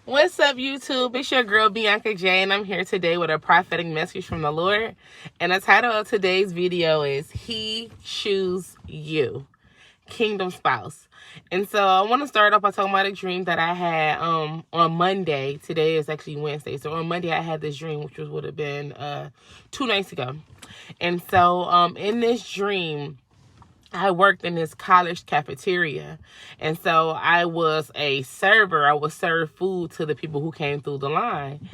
What's up, YouTube? It's your girl, Bianca J, and I'm here today with a prophetic message from the Lord. And the title of today's video is He Choose You, Kingdom Spouse. And so I want to start off by talking about a dream that I had on Monday. Today is actually Wednesday. So on Monday, I had this dream, which would have been 2 nights ago. And so in this dream, I worked in this college cafeteria, and so I was a server. I would serve food to the people who came through the line.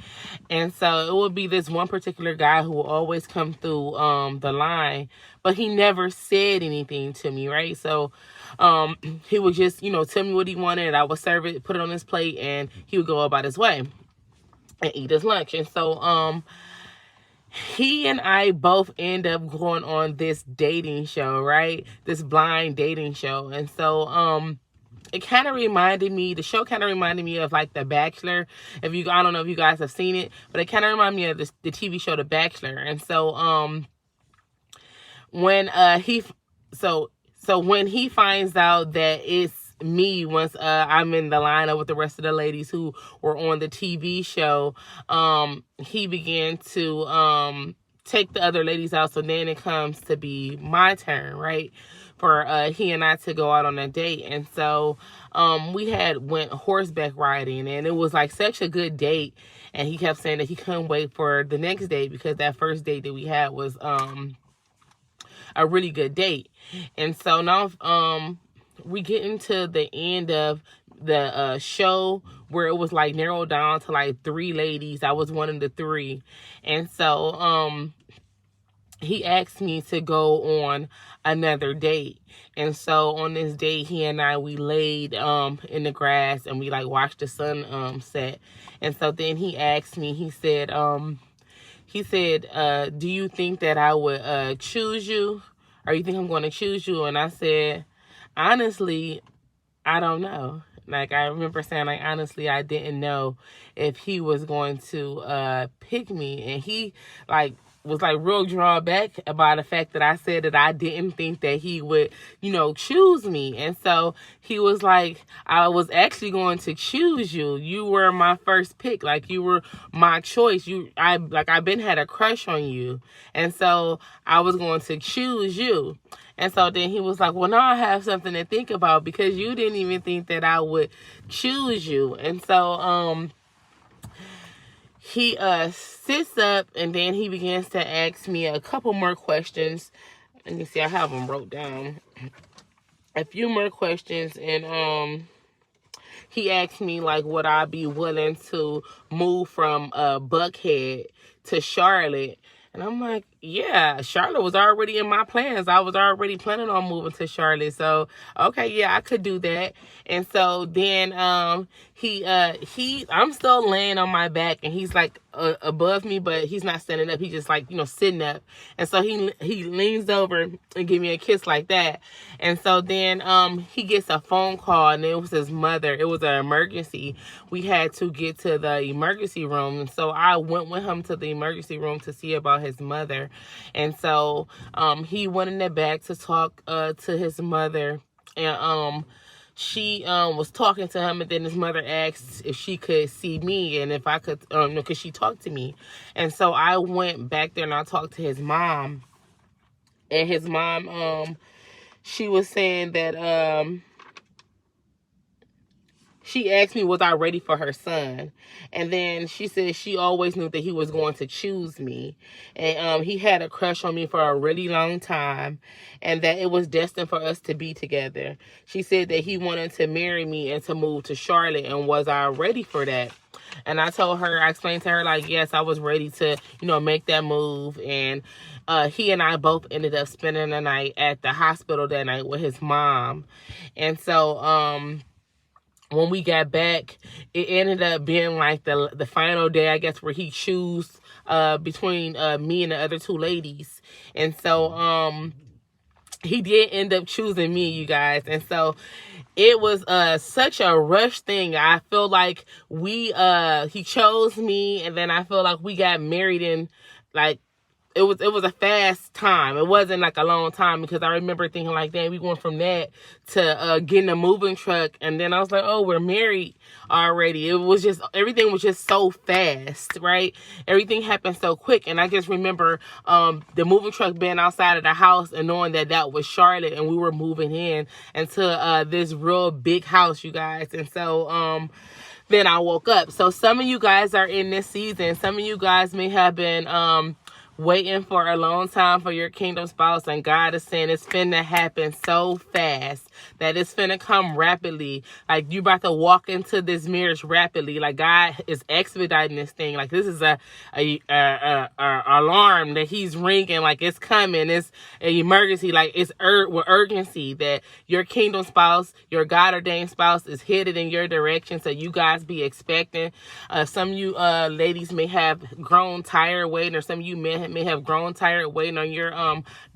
And so it would be this one particular guy who would always come through the line, but he never said anything to me, right? So he would just, tell me what he wanted, and I would serve it, put it on his plate, and he would go about his way and eat his lunch. And so he and I both end up going on this dating show, right? This blind dating show. And so it kind of reminded me, the show kind of reminded me of like The Bachelor. I don't know if you guys have seen it, but it kind of reminded me of the TV show The Bachelor. And so when when he finds out that it's me, once I'm in the lineup with the rest of the ladies who were on the TV show, he began to take the other ladies out. So then it comes to be my turn, right, for he and I to go out on a date. And so we went horseback riding, and it was like such a good date. And he kept saying that he couldn't wait for the next date because that first date that we had was a really good date. And so now we get into the end of the show where it was like narrowed down to like 3 ladies. I was one of the 3. And so he asked me to go on another date. And so on this date, he and I, we laid in the grass and we like watched the sun set. And so then he asked me, he said, do you think that I would choose you? Or you think I'm going to choose you? And I said, honestly, I don't know. Like, I remember saying, like, honestly, I didn't know if he was going to pick me. And he, like, was, like, real drawn back about the fact that I said that I didn't think that he would, choose me. And so he was like, I was actually going to choose you. You were my first pick. Like, you were my choice. I've been had a crush on you. And so I was going to choose you. And so then he was like, well, now I have something to think about because you didn't even think that I would choose you. And so he sits up, and then he begins to ask me a couple more questions. Let me see, I have them wrote down. A few more questions, and he asked me, like, would I be willing to move from Buckhead to Charlotte? And I'm like, yeah, Charlotte was already in my plans. I was already planning on moving to Charlotte. So, okay, yeah, I could do that. And so then I'm still laying on my back, and he's like above me, but he's not standing up. He's just like, sitting up. And so he leans over and give me a kiss like that. And so then he gets a phone call, and it was his mother. It was an emergency. We had to get to the emergency room. And so I went with him to the emergency room to see about his mother. And so he went in the back to talk to his mother, and she was talking to him, and then his mother asked if she could see me and if I could, could she talk to me. And so I went back there and I talked to his mom, and his mom, she was saying that she asked me, was I ready for her son? And then she said she always knew that he was going to choose me. And he had a crush on me for a really long time, and that it was destined for us to be together. She said that he wanted to marry me and to move to Charlotte, and was I ready for that? And I explained to her, like, yes, I was ready to, make that move. And he and I both ended up spending the night at the hospital that night with his mom. And so, when we got back, it ended up being like the final day, I guess, where he chose between me and the other 2 ladies. And so he did end up choosing me, you guys. And so it was such a rush thing. I feel like he chose me, and then I feel like we got married in like it was a fast time. It wasn't like a long time, because I remember thinking like, dang, we went from that to getting a moving truck, and then I was like, oh, we're married already. It was just, everything was just so fast, right? Everything happened so quick. And I just remember the moving truck being outside of the house and knowing that that was Charlotte, and we were moving in into this real big house, you guys. And so then I woke up. So some of you guys are in this season. Some of you guys may have been waiting for a long time for your kingdom spouse, and God is saying it's finna happen so fast that it's finna come rapidly. Like, you about to walk into this marriage rapidly. Like, God is expediting this thing. Like, this is a alarm that he's ringing. Like, it's coming. It's an emergency. Like, it's with urgency that your kingdom spouse, your God ordained spouse, is headed in your direction. So you guys be expecting. Some of you ladies may have grown tired waiting, or some of you men may have grown tired waiting on your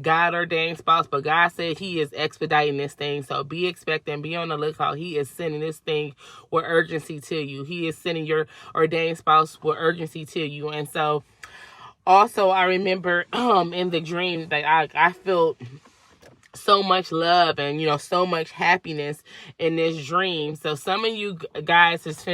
God ordained spouse, but God said he is expediting this thing. So be expecting, be on the lookout. He is sending this thing with urgency to you. He is sending your ordained spouse with urgency to you. And so also, I remember in the dream that I felt so much love and, you know, so much happiness in this dream. So some of you guys is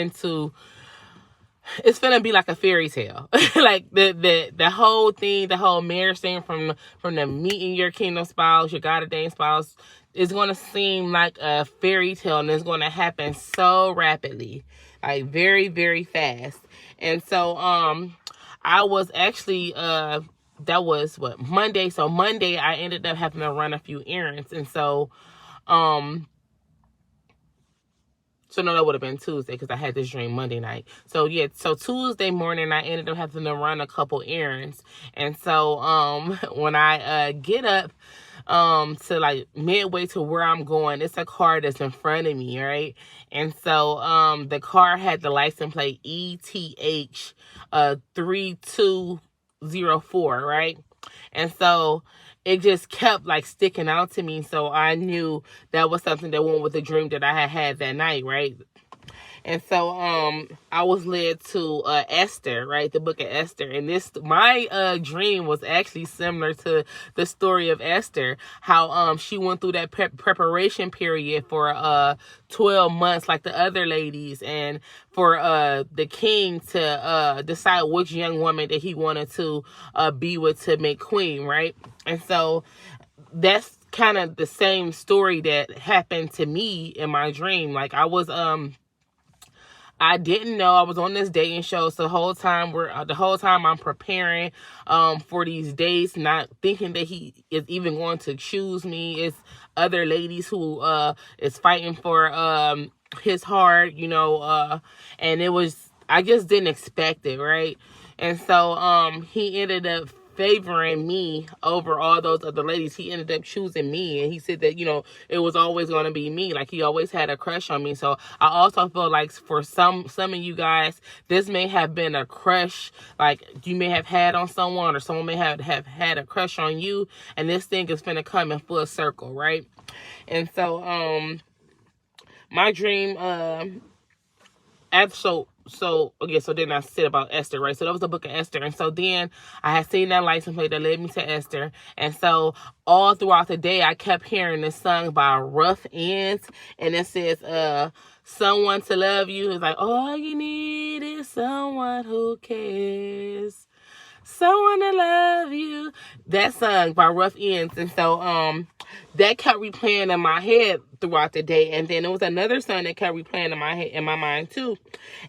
it's finna be like a fairy tale. Like the whole thing, the whole marriage thing, from the meeting your kingdom spouse, your God ordained spouse, is going to seem like a fairy tale, and it's going to happen so rapidly, like very, very fast. And so I was actually that was Monday. So Monday I ended up having to run a few errands, and so no, that would have been Tuesday, because I had this dream Monday night. So yeah, so Tuesday morning I ended up having to run a couple errands. And so when I get up to like midway to where I'm going, it's a car that's in front of me, right? And so the car had the license plate ETH 3204, right? And so it just kept like sticking out to me. So I knew that was something that went with the dream that I had that night, right? And so I was led to Esther, right? The Book of Esther. And my dream was actually similar to the story of Esther, how she went through that preparation period for 12 months like the other ladies, and for the king to decide which young woman that he wanted to be with to make queen, right? And so that's kind of the same story that happened to me in my dream. Like, I didn't know I was on this dating show. So the whole time I'm preparing for these dates, not thinking that he is even going to choose me. It's other ladies who is fighting for his heart, you know, and I just didn't expect it, right? And so he ended up favoring me over all those other ladies. He ended up choosing me, and he said that, you know, it was always going to be me. Like, he always had a crush on me. So I also feel like for some of you guys, this may have been a crush, like you may have had on someone, or someone may have had a crush on you, and this thing is finna come in full circle, right? And so my dream so then I said about Esther, right? So that was the Book of Esther. And so then I had seen that license plate that led me to Esther. And so all throughout the day, I kept hearing this song by Rough Ends. And it says, someone to love you. It's like, all you need is someone who cares. Someone to love you. That song by Rough Ends. And so that kept replaying in my head throughout the day. And then there was another song that kept replaying in my mind too.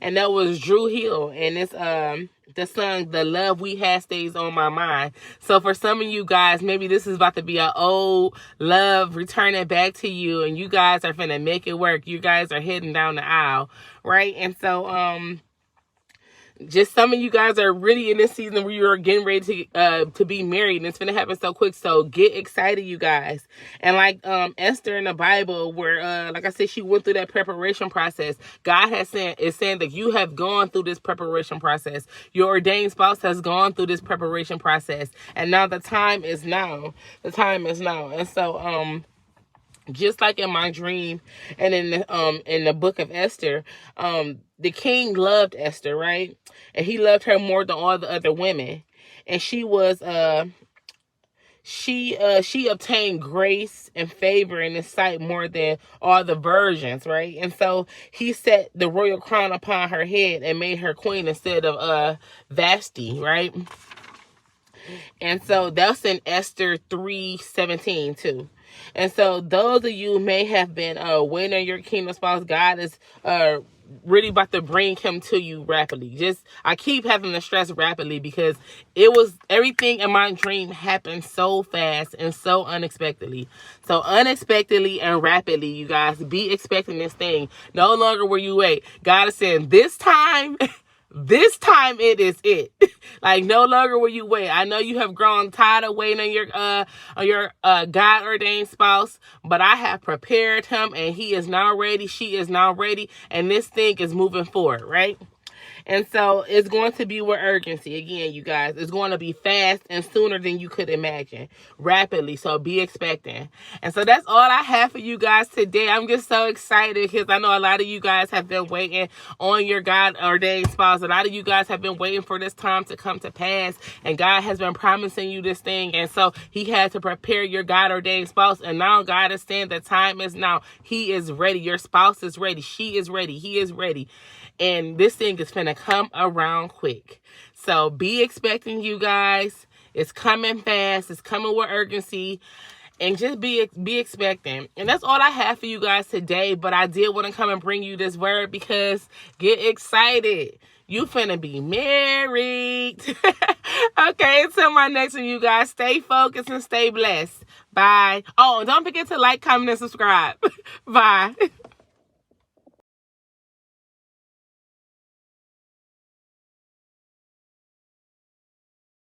And that was Drew Hill. And it's the song The Love We Had Stays on My Mind. So for some of you guys, maybe this is about to be an old love returning back to you, and you guys are finna make it work. You guys are heading down the aisle, right? And so just some of you guys are really in this season where you're getting ready to be married, and it's gonna happen so quick. So get excited, you guys. And like Esther in the Bible, where like I said, she went through that preparation process. God is saying that you have gone through this preparation process. Your ordained spouse has gone through this preparation process, and now the time is now. The time is now. And so just like in my dream and in the Book of Esther, the king loved Esther, right? And he loved her more than all the other women. and she was she obtained grace and favor in his sight more than all the virgins, right? And so he set the royal crown upon her head and made her queen instead of Vashti, right? And so that's in Esther 3:17 too. And so those of you may have been waiting on your kingdom spouse. God is really about to bring him to you rapidly. I keep having to stress rapidly because it was everything in my dream happened so fast and so unexpectedly. So unexpectedly and rapidly, you guys, be expecting this thing. No longer will you wait. God is saying this time this time it is it. Like, no longer will you wait. I know you have grown tired of waiting on your God ordained spouse, but I have prepared him and he is now ready. She is now ready. And this thing is moving forward, right? And so it's going to be with urgency. Again, you guys, it's going to be fast and sooner than you could imagine. Rapidly. So be expecting. And so that's all I have for you guys today. I'm just so excited because I know a lot of you guys have been waiting on your God ordained spouse. A lot of you guys have been waiting for this time to come to pass. And God has been promising you this thing. And so he had to prepare your God ordained spouse. And now God is saying the time is now. He is ready. Your spouse is ready. She is ready. He is ready. And this thing is finna come around quick. So be expecting, you guys. It's coming fast. It's coming with urgency. And just be expecting. And that's all I have for you guys today. But I did want to come and bring you this word because get excited. You finna be married. Okay, until my next one, you guys. Stay focused and stay blessed. Bye. Oh, and don't forget to like, comment, and subscribe. Bye.